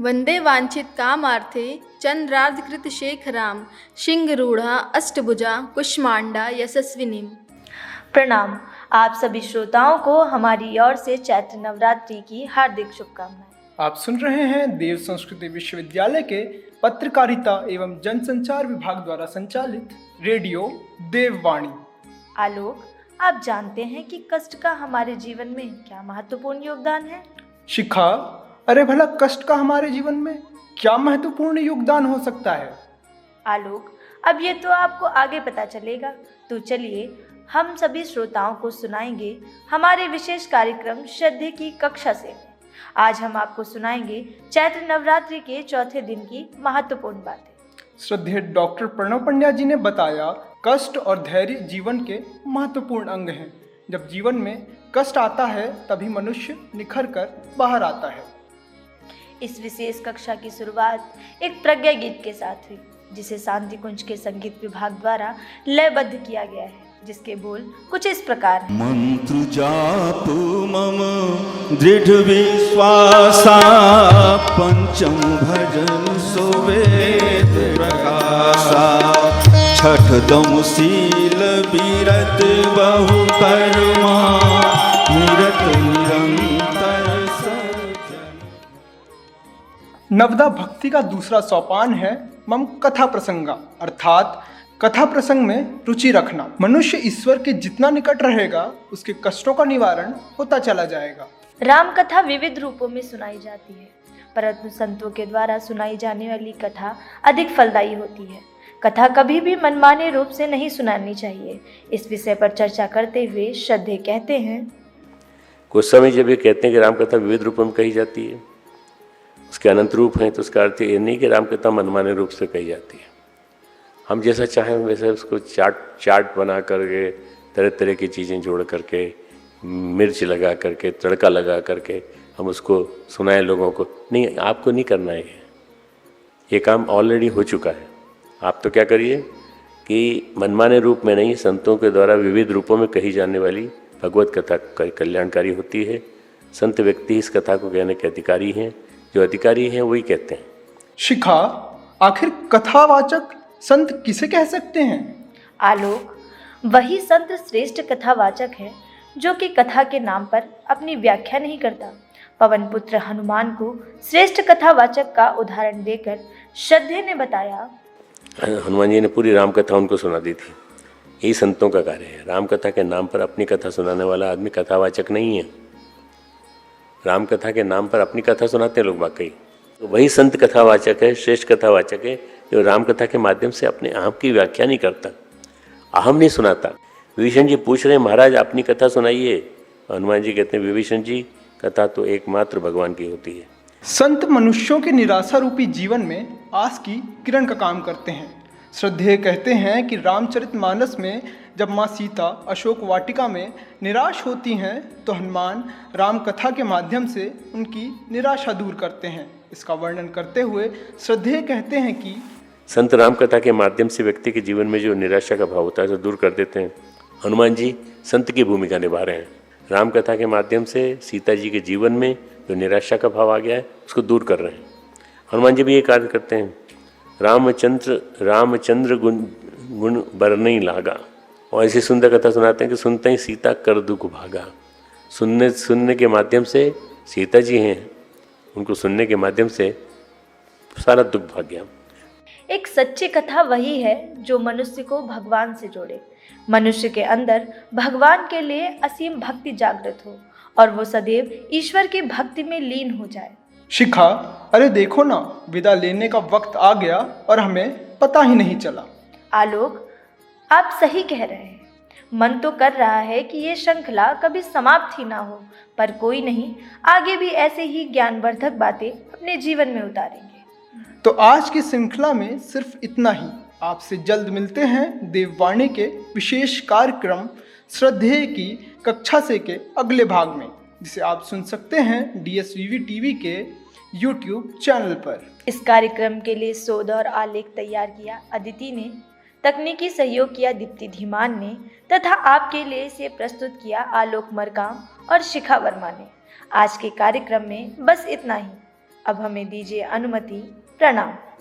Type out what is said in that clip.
वंदे वांछित कामार्थे चंद्रार्धकृत शेखराम सिंहरूढ़ा अष्टभुजा कुष्मांडा यशस्विनीम। प्रणाम। आप सभी श्रोताओं को हमारी ओर से चैत्र नवरात्रि की हार्दिक शुभकामनाएं। आप सुन रहे हैं देव संस्कृति विश्वविद्यालय के पत्रकारिता एवं जनसंचार विभाग द्वारा संचालित रेडियो देववाणी। आलोक, आप जानते हैं कि कष्ट का हमारे जीवन में क्या महत्वपूर्ण योगदान है? शिखा, अरे भला कष्ट का हमारे जीवन में क्या महत्वपूर्ण योगदान हो सकता है? आलोक, अब ये तो आपको आगे पता चलेगा। तो चलिए हम सभी श्रोताओं को सुनाएंगे हमारे विशेष कार्यक्रम श्रद्धे की कक्षा से। आज हम आपको सुनाएंगे चैत्र नवरात्रि के चौथे दिन की महत्वपूर्ण बातें। श्रद्धेय डॉक्टर प्रणव पंड्या जी ने बताया, कष्ट और धैर्य जीवन के महत्वपूर्ण अंग हैं। जब जीवन में कष्ट आता है तभी मनुष्य निखर कर बाहर आता है। इस विशेष कक्षा की शुरुआत एक प्रज्ञा गीत के साथ हुई, जिसे शांति कुंज के संगीत विभाग द्वारा लयबद्ध किया गया है, जिसके बोल कुछ इस प्रकार हैं। मंत्र जाप मम दृढ़ विश्वासा पंचम भजन सुवेद प्रकाशा छठ दम शील विरत बहु कर्मा निरत निरंतर सज्जन। नवदा भक्ति का दूसरा सोपान है मम कथा प्रसंगा, अर्थात कथा प्रसंग में रुचि रखना। मनुष्य ईश्वर के जितना निकट रहेगा उसके कष्टों का निवारण होता चला जाएगा। राम कथा विविध रूपों में सुनाई जाती है, परंतु संतों के द्वारा सुनाई जाने वाली कथा अधिक फलदायी होती है। कथा कभी भी मनमाने रूप से नहीं सुनानी चाहिए। इस विषय पर चर्चा करते हुए श्रद्धेय कहते हैं, कुछ समय जब ये कहते हैं कि राम कथा विविध रूपों में कही जाती है, उसके अनंत रूप हैं, तो उसका अर्थ ये नहीं कि राम कथा मनमाने रूप से कही जाती है। हम जैसा चाहें वैसे उसको चाट बना करके तरह तरह की चीज़ें जोड़ करके मिर्च लगा करके तड़का लगा करके हम उसको सुनाएं लोगों को। नहीं, आपको नहीं करना है। ये काम ऑलरेडी हो चुका है। आप तो क्या करिए कि मनमाने रूप में नहीं, संतों के द्वारा विविध रूपों में कही जाने वाली भगवत कथा कल्याणकारी होती है। संत व्यक्ति इस कथा को कहने के अधिकारी हैं। जो अधिकारी हैं वही कहते हैं। शिखा, आखिर कथावाचक संत किसे कह सकते हैं? आलोक, वही संत श्रेष्ठ कथावाचक है जो कि कथा के नाम पर अपनी व्याख्या नहीं करता। पवन पुत्र हनुमान को श्रेष्ठ कथावाचक का उदाहरण देकर श्रद्धेय ने बताया, हनुमान जी ने पूरी राम कथा उनको सुना दी थी। यही संतों का कार्य है। राम कथा के नाम पर अपनी कथा सुनाने वाला आदमी कथावाचक नहीं है। राम कथा के नाम पर अपनी कथा सुनाते हैं लोग वाकई, तो वही संत कथावाचक है, श्रेष्ठ कथावाचक है, जो राम कथा के माध्यम से अपने अहम की व्याख्या नहीं करता, अहम नहीं सुनाता। विभीषण जी पूछ रहे हैं, महाराज अपनी कथा सुनाइए। हनुमान जी कहते हैं, विभीषण जी कथा तो एकमात्र भगवान की होती है। संत मनुष्यों के निराशा रूपी जीवन में आस की किरण का काम करते हैं। श्रद्धेय कहते हैं कि रामचरितमानस में जब माँ सीता अशोक वाटिका में निराश होती हैं तो हनुमान राम कथा के माध्यम से उनकी निराशा दूर करते हैं। इसका वर्णन करते हुए श्रद्धेय कहते हैं कि संत राम कथा के माध्यम से व्यक्ति के जीवन में जो निराशा का भाव होता है उसे दूर कर देते हैं। हनुमान जी संत की भूमिका निभा रहे हैं। राम कथा के माध्यम से सीता जी के जीवन में जो निराशा का भाव आ गया है उसको दूर कर रहे हैं। हनुमान जी भी ये कार्य करते हैं। रामचंद्र गुण बरनई लागा, और ऐसी सुंदर कथा सुनाते हैं कि सुनते ही सीता कर दुख भागा। सुनने के माध्यम से सीता जी हैं, उनको सुनने के माध्यम से सारा दुख भाग गया। एक सच्ची कथा वही है जो मनुष्य को भगवान से जोड़े, मनुष्य के अंदर भगवान के लिए असीम भक्ति जागृत हो और वो सदैव ईश्वर की भक्ति में लीन हो जाए। शिखा, अरे देखो ना, विदा लेने का वक्त आ गया और हमें पता ही नहीं चला। आलोक, आप सही कह रहे हैं। मन तो कर रहा है कि ये श्रृंखला कभी समाप्त ही ना हो, पर कोई नहीं, आगे भी ऐसे ही ज्ञानवर्धक बातें अपने जीवन में उतारेंगे। तो आज की श्रृंखला में सिर्फ इतना ही। आपसे जल्द मिलते हैं देववाणी के विशेष कार्यक्रम श्रद्धेय की कक्षा से के अगले भाग में, जिसे आप सुन सकते हैं DSVV टीवी के YouTube चैनल पर। इस कार्यक्रम के लिए शोध और आलेख तैयार किया अदिति ने, तकनीकी सहयोग किया दीप्ति धीमान ने, तथा आपके लिए इसे प्रस्तुत किया आलोक मरकाम और शिखा वर्मा ने। आज के कार्यक्रम में बस इतना ही। अब हमें दीजिए अनुमति। प्रणाम।